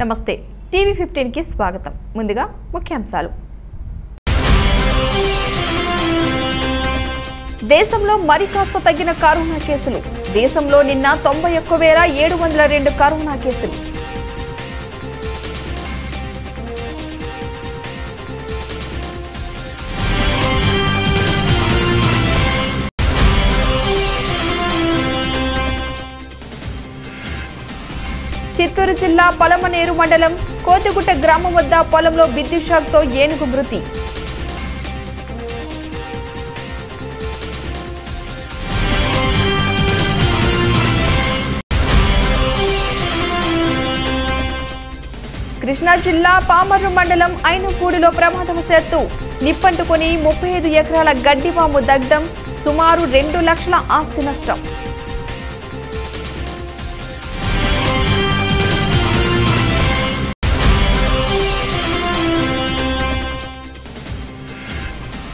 నమస్తే టీవీ 15 కి స్వాగతం. ముందుగా ముఖ్యాంశాలు. దేశంలో మరి కాస్త తగ్గిన కరోనా కేసులు. దేశంలో నిన్న 91,702 కరోనా కేసులు. చిత్తూరు జిల్లా పలమనేరు మండలం కోతిగుట్ట గ్రామం వద్ద పొలంలో విద్యుత్ షాక్తో ఏనుగు మృతి. కృష్ణా జిల్లా పామర్రు మండలం ఐనుపూడిలో ప్రమాదవశాత్తు నిప్పంటుకుని 35 ఎకరాల గడ్డివాము దగ్ధం. సుమారు 2 లక్షల ఆస్తి నష్టం.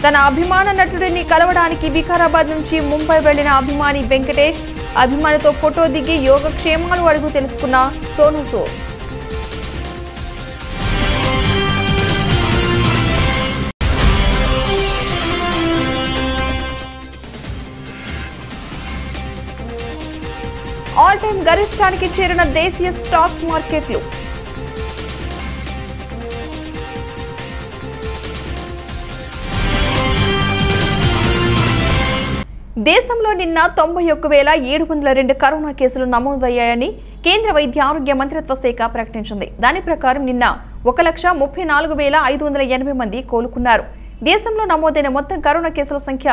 తన అభిమాన నటుడిని కలవడానికి వికారాబాద్ నుంచి ముంబై వెళ్లిన అభిమాని వెంకటేష్. అభిమానితో ఫోటో దిగి యోగక్షేమాలు అడుగు తెలుసుకున్న సోను సూద్. ఆల్ టైమ్ గరిష్టానికి చేరిన దేశీయ స్టాక్ మార్కెట్లు. దేశంలో నిన్న 91,702 కరోనా కేసులు నమోదయ్యాయని కేంద్ర వైద్య ఆరోగ్య మంత్రిత్వ శాఖ ప్రకటించింది. దాని ప్రకారం నిన్న 1,34,580 మంది కోలుకున్నారు. దేశంలో నమోదైన మొత్తం కరోనా కేసుల సంఖ్య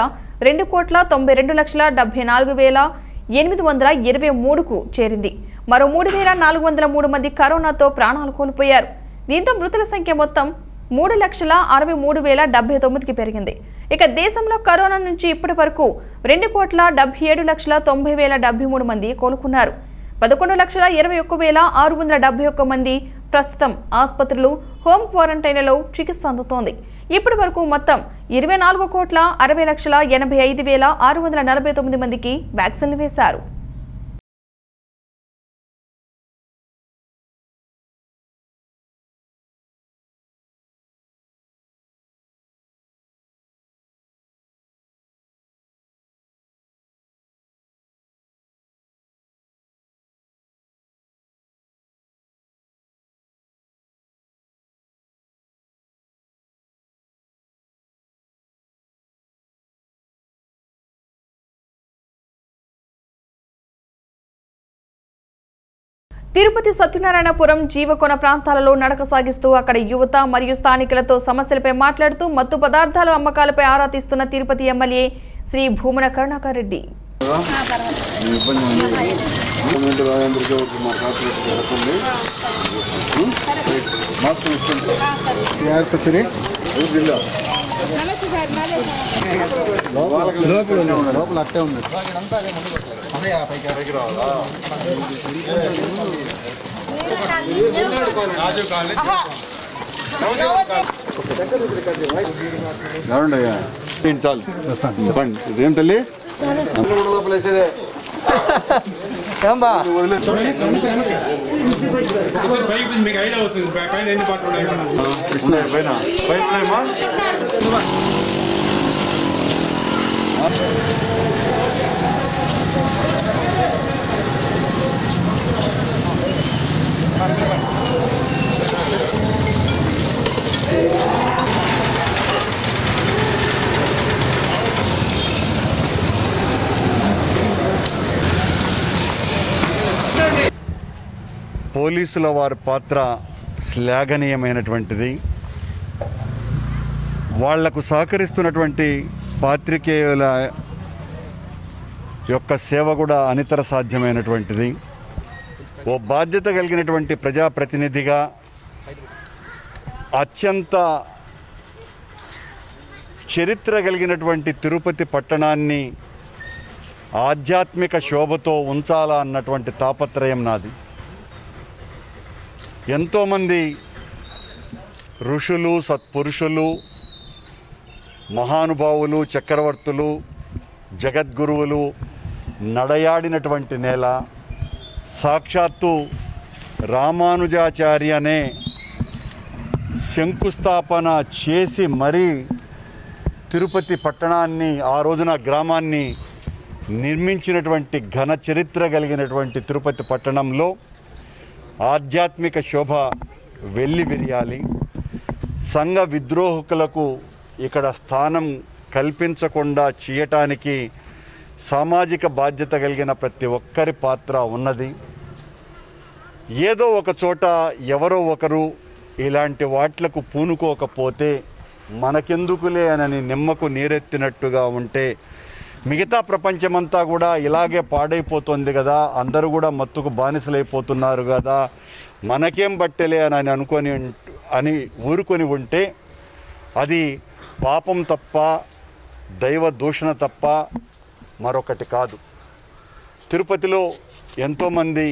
2,92,74,823కు చేరింది. మరో 3,403 మంది కరోనాతో ప్రాణాలు కోల్పోయారు. దీంతో మృతుల సంఖ్య మొత్తం 3,63,079కి పెరిగింది. ఇక దేశంలో కరోనా నుంచి ఇప్పటి వరకు 2,77,90,073 మంది కోలుకున్నారు. 11,21,671 మంది ప్రస్తుతం ఆసుపత్రులు, హోమ్ క్వారంటైన్లలో చికిత్స అందుతోంది. ఇప్పటి వరకు మొత్తం 24,60,85,649 మందికి వ్యాక్సిన్లు వేశారు. తిరుపతి సత్యనారాయణపురం జీవకోన ప్రాంతాలలో నడక సాగిస్తూ అక్కడ యువత మరియు స్థానికులతో సమస్యలపై మాట్లాడుతూ మత్తు పదార్థాల అమ్మకాలపై ఆరా తీస్తున్న తిరుపతి ఎమ్మెల్యే శ్రీ భూమన కరుణాకర్ రెడ్డి. ఇదేం తల్లి కృష్ణ పైన పోలీసుల వారి పాత్ర శ్లాఘనీయమైనటువంటిది. వాళ్లకు సహకరిస్తున్నటువంటి పాత్రికేయుల యొక్క సేవ కూడా అనితర సాధ్యమైనటువంటిది. ఓ బాధ్యత కలిగినటువంటి ప్రజాప్రతినిధిగా అత్యంత చరిత్ర కలిగినటువంటి తిరుపతి పట్టణాన్ని ఆధ్యాత్మిక శోభతో ఉంచాలా అన్నటువంటి తాపత్రయం నాది. ఎంతోమంది ఋషులు, సత్పురుషులు, మహానుభావులు, చక్రవర్తులు, జగద్గురువులు నడయాడినటువంటి నేల. సాక్షాత్తు రామానుజాచార్యనే శంకుస్థాపన చేసి మరీ తిరుపతి పట్టణాన్ని, ఆ రోజున గ్రామాన్ని నిర్మించినటువంటి ఘన చరిత్ర కలిగినటువంటి తిరుపతి పట్టణంలో ఆధ్యాత్మిక శోభ వెల్లి విరియాలి. సంఘ విద్రోహకులకు ఇక్కడ స్థానం కల్పించకుండా చేయటానికి సామాజిక బాధ్యత కలిగిన ప్రతి ఒక్కరి పాత్ర ఉన్నది. ఏదో ఒక చోట ఎవరో ఒకరు ఇలాంటి వాట్లకు పూనుకోకపోతే మనకెందుకులే అని నిమ్మకు నీరెత్తినట్టుగా ఉంటే మిగతా ప్రపంచమంతా కూడా ఇలాగే పాడైపోతుంది కదా, అందరూ కూడా మత్తుకు బానిసలైపోతున్నారు కదా, మనకేం బట్టలే అని ఊరుకొని ఉంటే అది పాపం తప్ప, దైవ దూషణ తప్ప మరొకటి కాదు. తిరుపతిలో ఎంతోమంది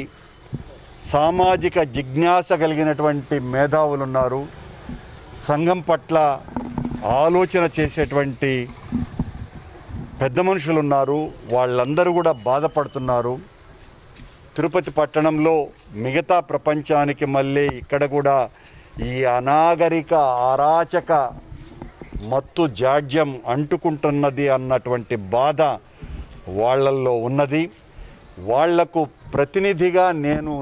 సామాజిక జిజ్ఞాస కలిగినటువంటి మేధావులు ఉన్నారు. సంఘం పట్ల ఆలోచన చేసేటువంటి పెద్ద మనుషులు ఉన్నారు. వాళ్ళందరూ కూడా బాధపడుతున్నారు. తిరుపతి పట్టణంలో మిగతా ప్రపంచానికి మళ్ళీ ఇక్కడ కూడా ఈ అనాగరిక అరాచక మత్తు జాడ్యం అంటుకుంటున్నది అన్నటువంటి బాధ వాళ్ళల్లో ఉన్నది. వాళ్లకు ప్రతినిధిగా నేను,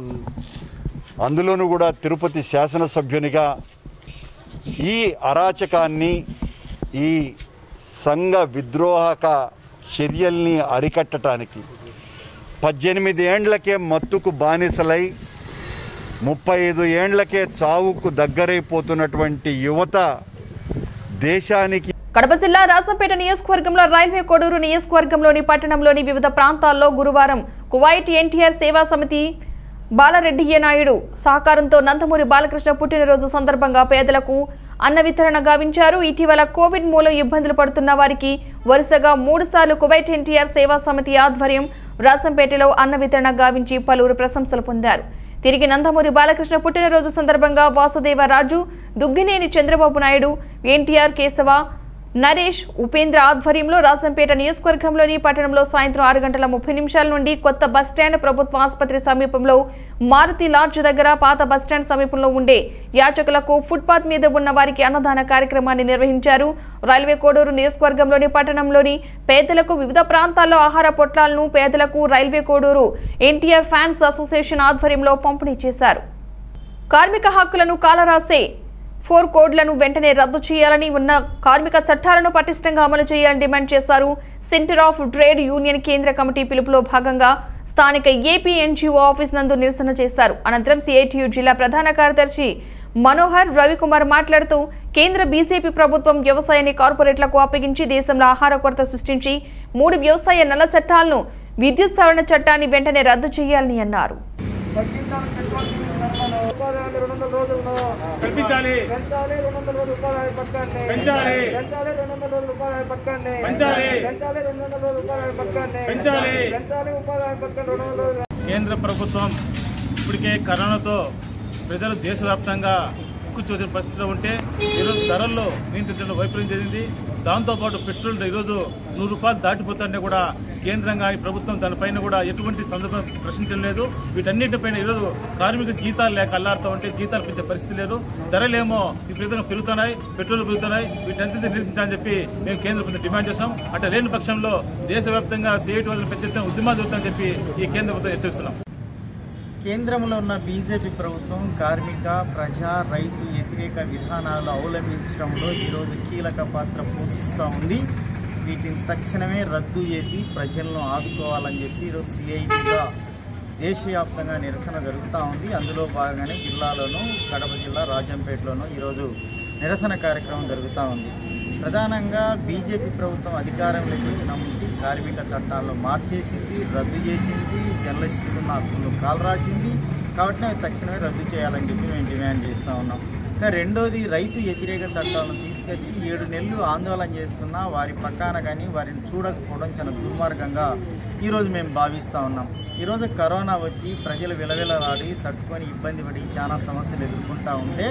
అందులోనూ కూడా తిరుపతి శాసనసభ్యునిగా ఈ అరాచకాన్ని, ఈ సంఘ విద్రోహక చర్యల్ని అరికట్టడానికి 18 ఏండ్లకే మత్తుకు బానిసలై 35 ఏండ్లకే చావుకు దగ్గరైపోతున్నటువంటి యువత దేశానికి. కడప జిల్లా రాజంపేట నియోజకవర్గంలో రైల్వే కోడూరు నియోజకవర్గంలోని పట్టణంలోని వివిధ ప్రాంతాల్లో గురువారం కువైట్ ఎన్టీఆర్ సేవా సమితి బాలరెడ్డియ్య నాయుడు సహకారంతో నందమూరి బాలకృష్ణ పుట్టినరోజు సందర్భంగా పేదలకు అన్న వితరణ గావించారు. ఇటీవల కోవిడ్ మూలం ఇబ్బందులు పడుతున్న వారికి వరుసగా 3 సార్లు కువైట్ ఎన్టీఆర్ సేవా సమితి ఆధ్వర్యం రాజంపేటలో అన్న వితరణ గావించి పలువురు ప్రశంసలు పొందారు. తిరిగి నందమూరి బాలకృష్ణ పుట్టినరోజు సందర్భంగా వాసుదేవరాజు, దుగ్గినేని చంద్రబాబు నాయుడు, ఎన్టీఆర్ కేశవ, నరేష్, ఉపేంద్ర ఆధ్వర్యంలో రాజంపేట నియోజకవర్గంలోని పట్టణంలో సాయంత్రం 6:30 నుండి కొత్త బస్టాండ్, ప్రభుత్వ ఆసుపత్రి సమీపంలో మారుతి లాడ్జ్ దగ్గర, పాత బస్టాండ్ సమీపంలో ఉండే యాచకులకు, ఫుట్పాత్ మీద ఉన్న వారికి అన్నదాన కార్యక్రమాన్ని నిర్వహించారు. రైల్వే కోడూరు నియోజకవర్గంలోని పట్టణంలోని పేదలకు వివిధ ప్రాంతాల్లో ఆహార పొట్లాలను పేదలకు railway Koduru NTR fans association ఆధ్వర్యంలో పంపిణీ చేశారు. కార్మిక హక్కులను కాలరాసే 4 కోడ్లను వెంటనే రద్దు చేయాలని, ఉన్న కార్మిక చట్టాలను పటిష్టంగా అమలు చేయాలని డిమాండ్ చేశారు. సెంటర్ ఆఫ్ ట్రేడ్ యూనియన్ కేంద్ర కమిటీ పిలుపులో భాగంగా స్థానిక ఏపీ ఎన్జీఓ ఆఫీస్ నందు నిరసన చేశారు. అనంతరం సిఐటియు జిల్లా ప్రధాన కార్యదర్శి మనోహర్ రవికుమార్ మాట్లాడుతూ, కేంద్ర బీజేపీ ప్రభుత్వం వ్యవసాయాన్ని కార్పొరేట్లకు అప్పగించి దేశంలో ఆహార కొరత సృష్టించి 3 వ్యవసాయ నల్ల చట్టాలను, విద్యుత్ సవరణ చట్టాన్ని వెంటనే రద్దు చేయాలని అన్నారు. కేంద్ర ప్రభుత్వం ఇప్పటికే కరోనాతో ప్రజలు దేశవ్యాప్తంగా చూసిన పరిస్థితిలో ఉంటే ఈరోజు ధరల్లో నియంత్రించడం వైఫల్యం జరిగింది. దాంతోపాటు పెట్రోల్ ఈరోజు 100 రూపాయలు దాటిపోతుంటే కూడా కేంద్రం కానీ ప్రభుత్వం దానిపైన కూడా ఎటువంటి సందర్భం ప్రశ్నించడం లేదు. వీటన్నిటిపైన ఈరోజు కార్మిక జీతాలు లేక అల్లాడుతూ ఉంటే జీతాలు పెంచే పరిస్థితి లేదు. ధరలేమో ఈ ప్రజలు పెరుగుతున్నాయి, పెట్రోల్ పెరుగుతున్నాయి. వీటన్నిటిని నిరూపించాలని చెప్పి మేము కేంద్ర ప్రభుత్వం డిమాండ్ చేస్తున్నాం. అట్లా లేని పక్షంలో దేశవ్యాప్తంగా సిఐటి వదిలిన పెద్ద ఎత్తున ఉద్యమాలు జరుగుతాయని చెప్పి ఈ కేంద్ర ప్రభుత్వం హెచ్చరిస్తున్నాం. కేంద్రంలో ఉన్న బీజేపీ ప్రభుత్వం కార్మిక, ప్రజా, రైతు వ్యతిరేక విధానాలు అవలంబించడంలో ఈరోజు కీలక పాత్ర పోషిస్తూ ఉంది. వీటిని తక్షణమే రద్దు చేసి ప్రజలను ఆదుకోవాలని చెప్పి ఈరోజు సిఐటిగా దేశవ్యాప్తంగా నిరసన జరుగుతూ ఉంది. అందులో భాగంగానే జిల్లాలోనూ, కడప జిల్లా రాజంపేటలోనూ ఈరోజు నిరసన కార్యక్రమం జరుగుతూ ఉంది. ప్రధానంగా బీజేపీ ప్రభుత్వం అధికారంలోకి వచ్చినప్పటి కార్మిక చట్టాలను మార్చేసింది, రద్దు చేసింది, జర్నలిస్టులు హక్కులను కాలరాసింది. కాబట్టి అవి తక్షణమే రద్దు చేయాలని చెప్పి మేము డిమాండ్ చేస్తూ ఉన్నాం. ఇంకా రెండోది, రైతు వ్యతిరేక చట్టాలను తీసుకొచ్చి 7 నెలలు ఆందోళన చేస్తున్నా వారి పక్కన కానీ వారిని చూడకపోవడం చాలా దుర్మార్గంగా ఈరోజు మేము భావిస్తూ ఉన్నాం. ఈరోజు కరోనా వచ్చి ప్రజలు విలవిలలాడి తట్టుకొని ఇబ్బంది పడి చాలా సమస్యలు ఎదుర్కొంటూ ఉంటే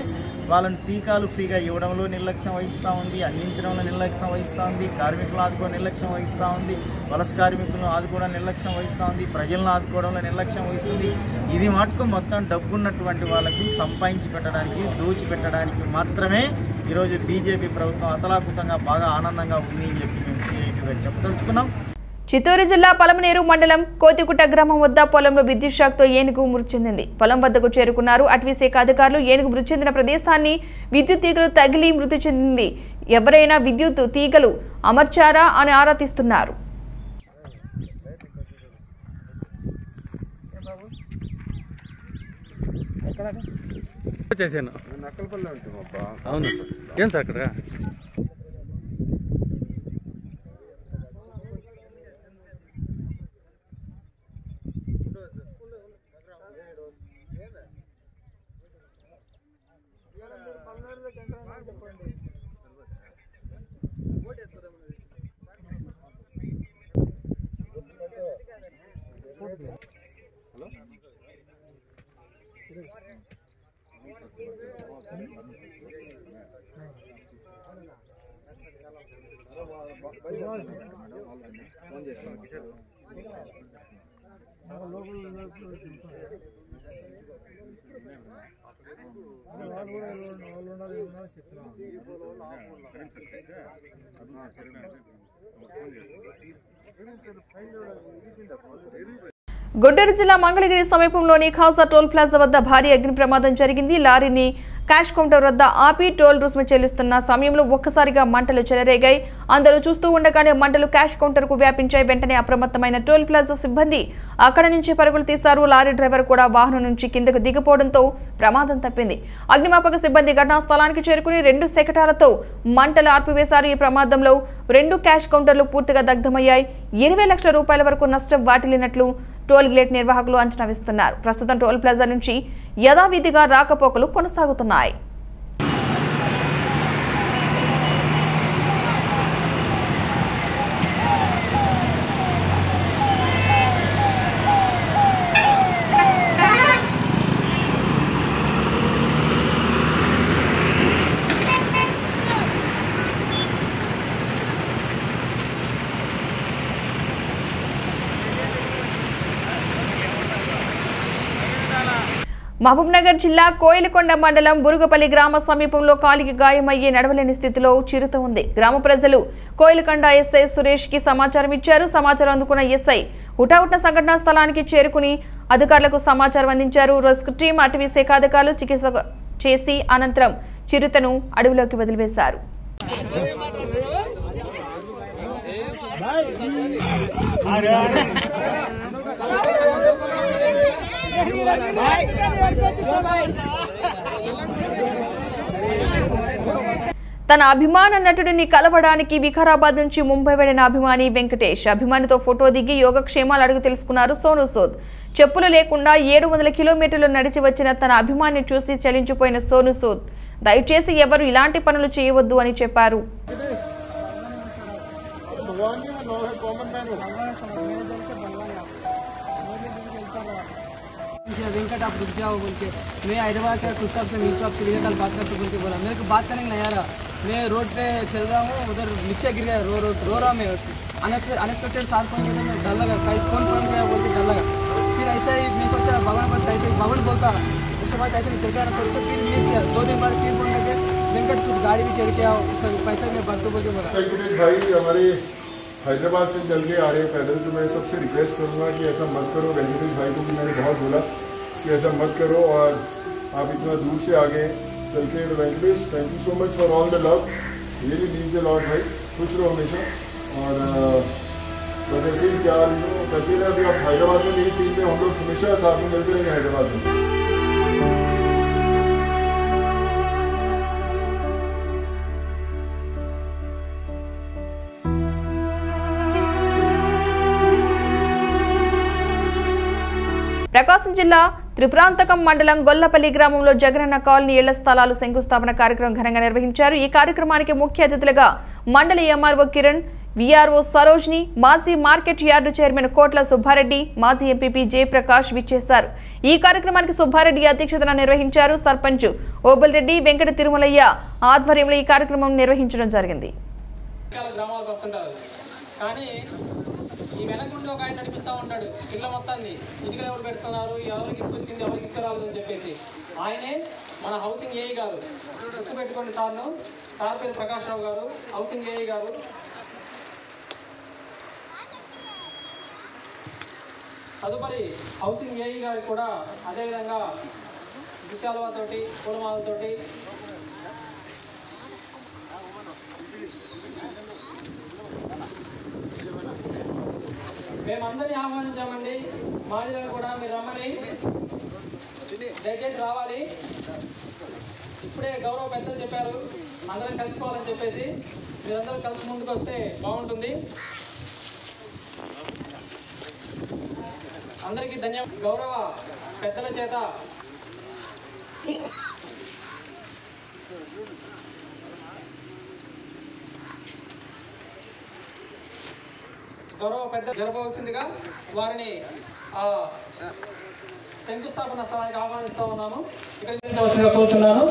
వాళ్ళని టీకాలు ఫ్రీగా ఇవ్వడంలో నిర్లక్ష్యం వహిస్తూ ఉంది, అందించడంలో నిర్లక్ష్యం వహిస్తూ ఉంది, కార్మికులను ఆదుకోవడం నిర్లక్ష్యం వహిస్తూ ఉంది, వలస కార్మికులను ఆదుకోవడం నిర్లక్ష్యం వహిస్తూ ఉంది, ప్రజలను ఆదుకోవడంలో నిర్లక్ష్యం వహిస్తుంది. ఇది మటుకు మొత్తం డబ్బున్నటువంటి వాళ్ళకు సంపాదించి పెట్టడానికి దోచిపెట్టడానికి మాత్రమే ఈరోజు బీజేపీ ప్రభుత్వం అతలాకుతంగా బాగా ఆనందంగా ఉంది అని చెప్పి మేము సిఐటిగా చెప్పదలుచుకున్నాం. చిత్తూరు జిల్లా పలమనేరు మండలం కోతిగుట్ట గ్రామం వద్ద పొలంలో విద్యుత్ షాక్తో ఏనుగు మృతి చెందింది. పొలం వద్దకు చేరుకున్నారు అటవీశాఖ అధికారులు. ఏనుగు మృతి చెందిన ప్రదేశాన్ని విద్యుత్ తీగలు తగిలి మృతి చెందింది. ఎవరైనా విద్యుత్ తీగలు అమర్చారా అని ఆరా తీస్తున్నారు. అవును ఏం సార్ అక్కడ గుంటూరు జిల్లా మంగళగిరి సమీపంలోని ఖాజా టోల్ ప్లాజా వద్ద భారీ అగ్ని ప్రమాదం జరిగింది. లారీని క్యాష్ కౌంటర్ వద్ద ఆపి టోల్ రుసుము చెల్లిస్తున్న సమయంలో ఒక్కసారిగా మంటలు చెలరేగాయి. అందరూ చూస్తూ ఉండగానే మంటలు క్యాష్ కౌంటర్ కు వ్యాపించాయి. వెంటనే అప్రమత్తమైన టోల్ ప్లాజా సిబ్బంది అక్కడ నుంచి పరుగులు తీశారు. లారీ డ్రైవర్ కూడా వాహనం నుంచి కిందకు దిగిపోవడంతో ప్రమాదం తప్పింది. అగ్నిమాపక సిబ్బంది ఘటనా స్థలానికి చేరుకుని 2 శకటాలతో మంటలు ఆర్పివేశారు. ఈ ప్రమాదంలో 2 క్యాష్ కౌంటర్లు పూర్తిగా దగ్ధమయ్యాయి. 20 లక్షల రూపాయల వరకు నష్టం వాటిల్లినట్లు టోల్ గేట్ నిర్వాహకులు అంచనా వేస్తున్నారు. ప్రస్తుతం టోల్ ప్లాజా నుంచి యథావిధిగా రాకపోకలు కొనసాగుతున్నాయి. మహబూబ్నగర్ జిల్లా కోయిలకొండ మండలం బురుగపల్లి గ్రామ సమీపంలో కాలికి గాయమయ్యే నడవలేని స్థితిలో చిరుత ఉంది. గ్రామ ప్రజలు కోయిలకొండ ఎస్ఐ సురేష్ కి సమాచారం ఇచ్చారు. సమాచారం అందుకున్న ఎస్ఐ హుటాహుటిన సంఘటనా స్థలానికి చేరుకుని అధికారులకు సమాచారం అందించారు. రెస్క్యూ టీం అటవీ శాఖ అధికారులు చికిత్స చేసి అనంతరం చిరుతను అడవిలోకి వదిలివేశారు. తన అభిమాన నటుడిని కలవడానికి వికారాబాద్ నుంచి ముంబై వెళ్లిన అభిమాని వెంకటేష్ అభిమానితో ఫోటో దిగి యోగక్షేమాలు అడుగు తెలుసుకున్నారు సోను సూద్. చెప్పులు లేకుండా 700 కిలోమీటర్లు నడిచి వచ్చిన తన అభిమాని చూసి చలించిపోయిన సోను సూద్ దయచేసి ఎవరు ఇలాంటి పనులు చేయవద్దు అని చెప్పారు. वेंकट आप रुक जाओ बोल के मैं हैदराबाद का कुछ साहब से मीर साहब से कल बात करते बोल के बोला मेरे को बात करने नहीं आ रहा. मैं रोड पे चल रहा हूँ उधर नीचे गिर गया रो रहा मैं अनएक्सपेक्टेड साथ में डर लगा कहीं कौन फोन किया बोल के डर लगा. फिर ऐसा ही मैं सोचा भगवान बस ऐसे ही भगवान बोलता उसके बाद ऐसे चल गया तो फिर ये किया 2 दिन बाद फिर फोन करके वेंकट कुछ गाड़ी भी चढ़ के आओ उसका पैसा मैं भरतो बोल के बोला. भाई हमारे हैदराबाद से चल के आ रहे हैं पैदल तो मैं सबसे रिक्वेस्ट करूँगा कि ऐसा मत करो. वेंकटेश भाई को भी मैंने बहुत बोला कि ऐसा मत करो और आप इतना दूर से आ गए चल के. Venkatesh thank you so much for all the love really means a lot भाई. खुश रहो हमेशा और बस ऐसे ही क्या करते रहे. अभी आप हैदराबाद में मेरी टीम में हम लोग हमेशा साथ में मिलते रहेंगे हैदराबाद में. ప్రకాశం జిల్లా త్రిపురాంతకం మండలం గొల్లపల్లి గ్రామంలో జగనన్న కాలనీ ఇళ్ల స్థలాలు శంకుస్థాపన కార్యక్రమం ఘనంగా నిర్వహించారు. ఈ కార్యక్రమానికి ముఖ్య అతిథులుగా మండలి ఎంఆర్ఓ కిరణ్, వీఆర్ఓ సరోజ్ని, మాజీ మార్కెట్ యార్డు చైర్మన్ కోట్ల సుబ్బారెడ్డి, మాజీ ఎంపీపీ జయప్రకాష్ విచ్చేశారు. ఈ కార్యక్రమానికి సుబ్బారెడ్డి అధ్యక్షతన నిర్వహించారు. సర్పంచ్ ఓబుల్రెడ్డి, వెంకట తిరుమలయ్య ఆధ్వర్యంలో ఈ కార్యక్రమం నిర్వహించడం జరిగింది. కానీ ఈ వెనకుండి ఒక ఆయన నడిపిస్తూ ఉంటాడు ఇళ్ళ మొత్తాన్ని. ఇటుకలు ఎవరు పెడుతున్నారు, ఎవరికి ఇసుకొచ్చింది, ఎవరికి ఇసుకురాదు అని చెప్పేసి ఆయనే మన హౌసింగ్ ఏఈ గారు. గుర్తు పెట్టుకోండి సార్ను. సార్ పేరు ప్రకాష్ రావు గారు, హౌసింగ్ ఏఈ గారు. తదుపరి హౌసింగ్ ఏఈ గారికి కూడా అదేవిధంగా దుశాలతోటి పూలమాలతోటి మేమందరినీ ఆహ్వానించామండి. మాదిగా కూడా మీరు రమ్మని, దయచేసి రావాలి. ఇప్పుడే గౌరవ పెద్దలు చెప్పారు అందరం కలిసిపోవాలని చెప్పేసి. మీరందరూ కలిసి ముందుకు వస్తే బాగుంటుంది. అందరికీ ధన్యవాదాలు. గౌరవ పెద్దల చేత గౌరవ పెద్ద జరపవలసిందిగా వారిని శంకుస్థాపన స్థలానికి ఆహ్వానిస్తూ ఉన్నాను. ఇక్కడ కోరుతున్నాను.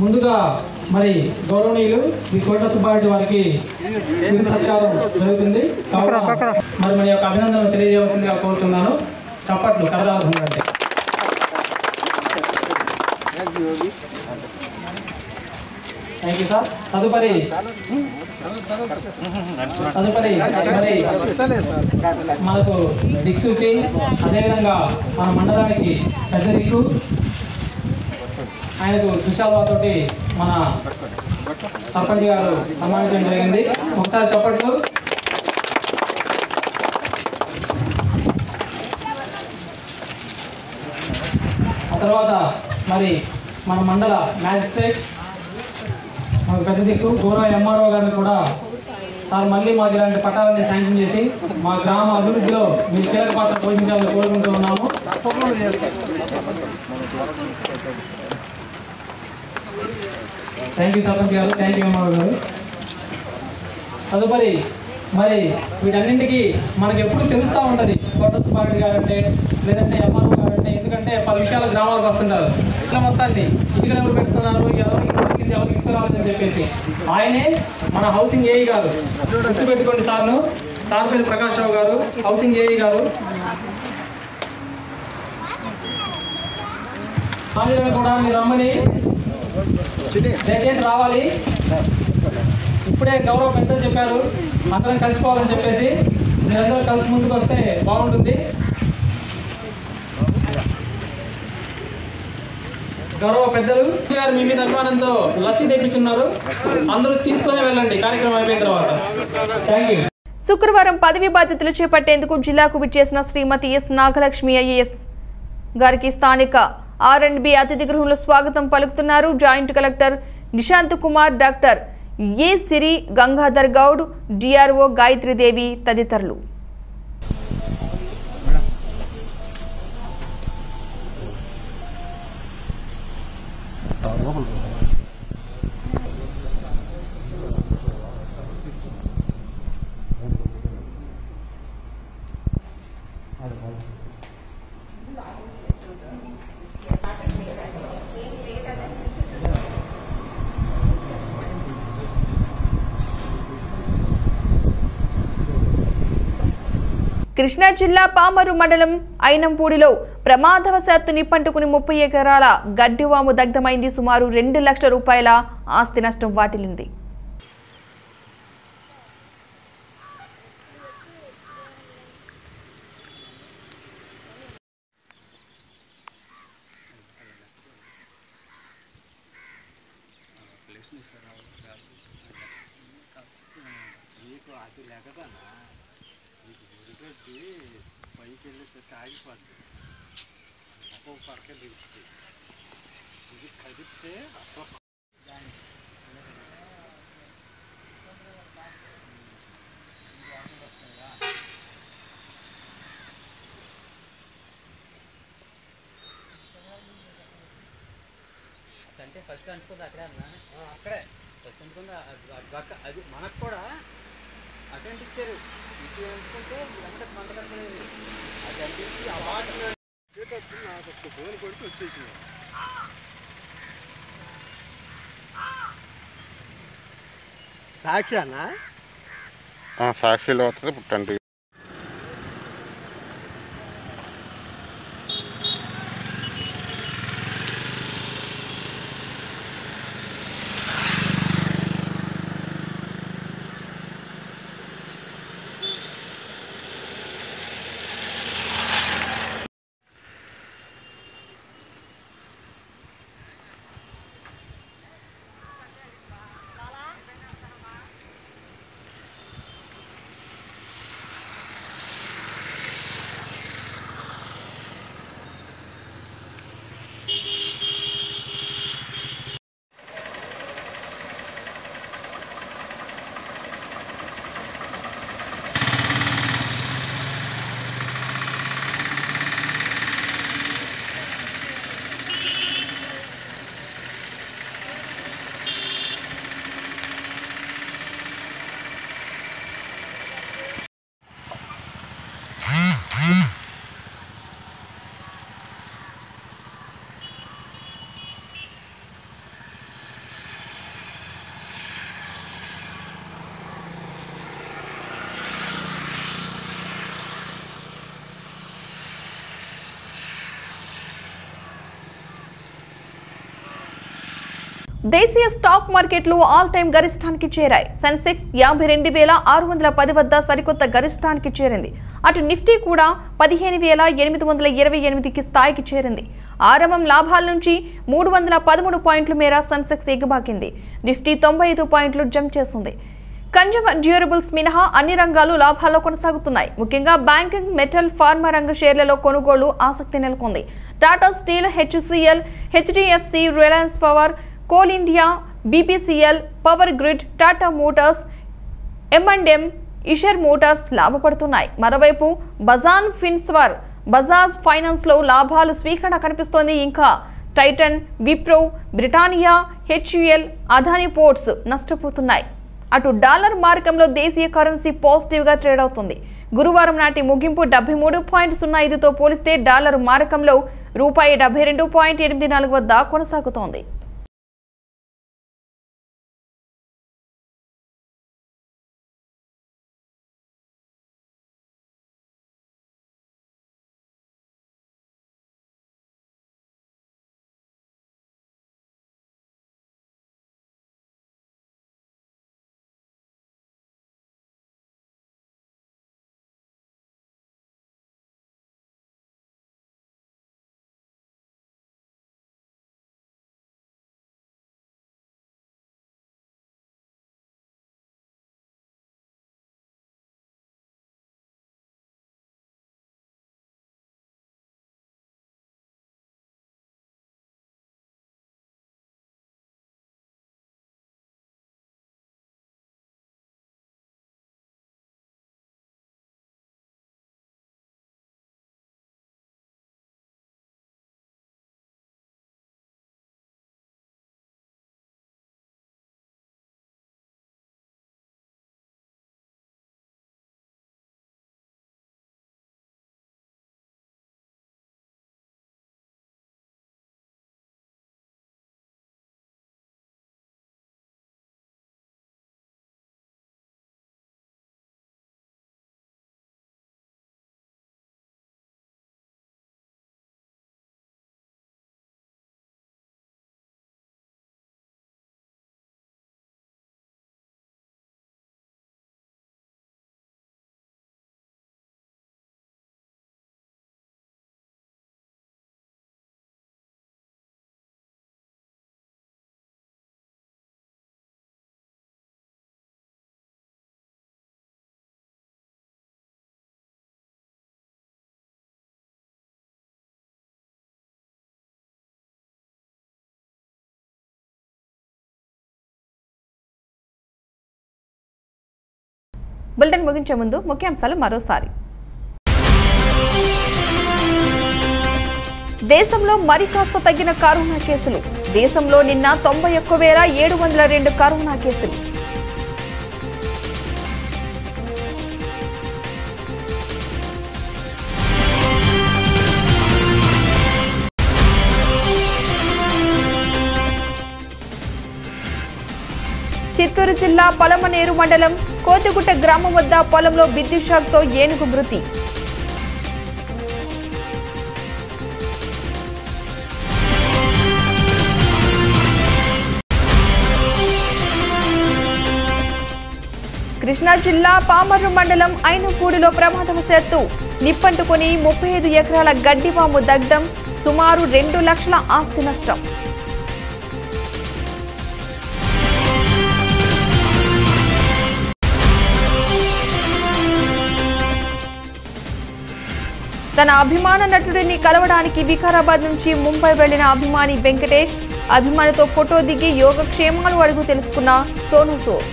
ముందుగా మరి గౌరవనీయులు శ్రీ కోట్ల సుబ్బారెడ్డి వారికి సత్కారం జరుగుతుంది. మరి మన యొక్క అభినందనలు తెలియజేయవలసిందిగా కోరుతున్నాను. చప్పట్లు కరదాల్సిందంటే. Thank you sir. తదుపరి మరి మనకు దిక్సూచి, అదేవిధంగా మన మండలానికి పెద్ద దిక్కు, ఆయనకు సుశాలతోటి మన సర్పంచ్ గారు సన్మానించడం జరిగింది. ఒకసారి చప్పట్లు. ఆ తర్వాత మరి మన మండల మ్యాజిస్ట్రేట్, మన పెద్ద దిక్కు గౌరవ ఎంఆర్ఓ గారిని కూడా సార్ మళ్ళీ మాకు ఇలాంటి పట్టాలని శాంక్షన్ చేసి మా గ్రామ అభివృద్ధిలో మీరు కీలక పాత్ర పోషించాలని కోరుకుంటూ ఉన్నాము. థ్యాంక్ యూ సర్పంచ్ గారు, థ్యాంక్ యూ ఎంఆర్ఓ గారు. తదుపరి మరి వీటన్నింటికి మనకి ఎప్పుడు తెలుస్తూ ఉంటుంది కోట్ల సుబ్బారెడ్డి గారు అంటే, లేదంటే ఎంఆర్ఓ గారు అంటే. ఎందుకంటే 10 విషయాలు గ్రామాలకు వస్తుంటారు. ఇట్లా మొత్తాన్ని ఇటుకలు ఎవరు పెడుతున్నారు, ఎవరికి ఇసుకొచ్చింది, ఎవరికి ఇసుకురావాలని చెప్పేసి ఆయనే మన హౌసింగ్ ఏఈ గారు. గుర్తుపెట్టుకోండి సార్ను. సార్ పేరు ప్రకాష్ రావు గారు, హౌసింగ్ ఏఈ గారు. మాదిగా కూడా మీరు రమ్మని, దయచేసి రావాలి. ఇప్పుడే గౌరవ పెద్దలు చెప్పారు అందరం కలిసిపోవాలని చెప్పేసి. మీరందరూ కలిసి ముందుకు వస్తే బాగుంటుంది. గౌరవ పెద్దలు గారు మీ మీద అభిమానంతో లస్సీ తెప్పించున్నారు. అందరూ తీసుకునే వెళ్ళండి కార్యక్రమం అయిపోయిన తర్వాత. Thank you. శుక్రవారం పదవి బాధ్యతలు చేపట్టేందుకు జిల్లాకు విచ్చేసిన శ్రీమతి ఎస్ నాగలక్ష్మి ఐఏఎస్ గారికి స్థానిక R&B అతిథి గృహంలో స్వాగతం పలుకుతున్నారు joint collector Nishant Kumar, doctor A Siri, Gangadhar Goud, DRO Gayatri Devi తదితరులు. కృష్ణా జిల్లా పామరు మండలం ఐనంపూడిలో ప్రమాదవశాత్తు నిప్పంటుకుని 30 ఎకరాల గడ్డివాము దగ్ధమైంది. సుమారు 2 లక్షల రూపాయల ఆస్తి నష్టం వాటిల్లింది. పైకి వెళ్ళేసరికి ఆగిపోద్ది. ఒక్కొక్క పరకే దిగుతుంది. అంటే ఫస్ట్ అనుకుంది అక్కడే అన్నా అక్కడే ఫస్ట్ అనుకుంది అది మనకు కూడా అటెంట్ ఇచ్చారు ఇటు అనుకుంటే వెంటనే మంట కట్టలేదు అది అంటించి ఆ వాటర్ చేపట్టు నాకు ఒక ఫోన్ కొడితే వచ్చేసింది సాక్షి అన్న సాక్షిలో వస్తుంది పుట్టండి దేశీయ స్టాక్ మార్కెట్లు ఆల్ టైమ్ గరిష్టానికి చేరాయి. సెన్సెక్స్ 52,610 వద్ద సరికొత్త గరిష్టానికి చేరింది. అటు నిఫ్టీ కూడా 15,828కి స్థాయికి చేరింది. ఆరంభం లాభాల నుంచి 313 పాయింట్ల మేర సెన్సెక్స్ ఎగబాకింది. నిఫ్టీ 95 పాయింట్లు జంప్ చేసింది. కన్జ్యూమర్ డ్యూరబుల్స్ మినహా అన్ని రంగాలు లాభాల్లో కొనసాగుతున్నాయి. ముఖ్యంగా బ్యాంకింగ్, మెటల్, ఫార్మా రంగ షేర్లలో కొనుగోలు ఆసక్తి నెలకొంది. Tata steel, HCL, HDFC, Reliance power, coal India, BPCL, power grid, Tata motors, M&M, Eicher motors లాభపడుతున్నాయి. మరోవైపు బజాజ్ ఫైనాన్స్ లో లాభాలు స్వీకరణ కనిపిస్తోంది. ఇంకా టైటన్, విప్రో, బ్రిటానియా, హెచ్యుఎల్, అదానీ పోర్ట్స్ నష్టపోతున్నాయి. అటు డాలర్ మార్కంలో దేశీయ కరెన్సీ పాజిటివ్ గా ట్రేడ్ అవుతుంది. గురువారం నాటి ముగింపు 73.05తో పోలిస్తే డాలర్ మారకంలో రూపాయి 72.84 వద్ద కొనసాగుతోంది. బులెటిన్ ముగించే ముందు ముఖ్యాంశాలు మరోసారి. దేశంలో మరి కాస్త తగ్గిన కరోనా కేసులు. దేశంలో నిన్న 91,702 కరోనా కేసులు. చిత్తూరు జిల్లా పొలమనేరు మండలం కోతిగుట్ట గ్రామం వద్ద పొలంలో విద్యుత్ షాక్తో ఏనుగు మృతి. కృష్ణా జిల్లా పామర్రు మండలం ఐనుపూడిలో ప్రమాదవశాత్తు నిప్పంటుకుని 35 ఎకరాల గడ్డివాము దగ్ధం. సుమారు 2 లక్షల ఆస్తి నష్టం. తన అభిమాన నటుడిని కలవడానికి వికారాబాద్ నుంచి ముంబై వెళ్లిన అభిమాని వెంకటేష్. అభిమానితో ఫోటో దిగి యోగక్షేమాలు అడుగు తెలుసుకున్న సోను సూద్.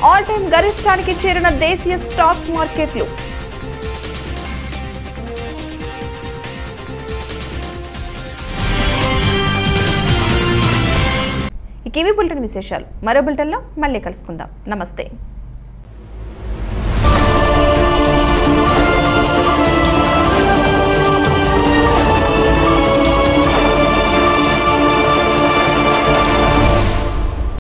ఆల్ టైమ్ గరిష్టానికి చేరిన దేశీయ స్టాక్ మార్కెట్లు. ఇవి బులెటిన్ విశేషాలు. మరో బులెటిన్లో మళ్ళీ కలుసుకుందాం. నమస్తే.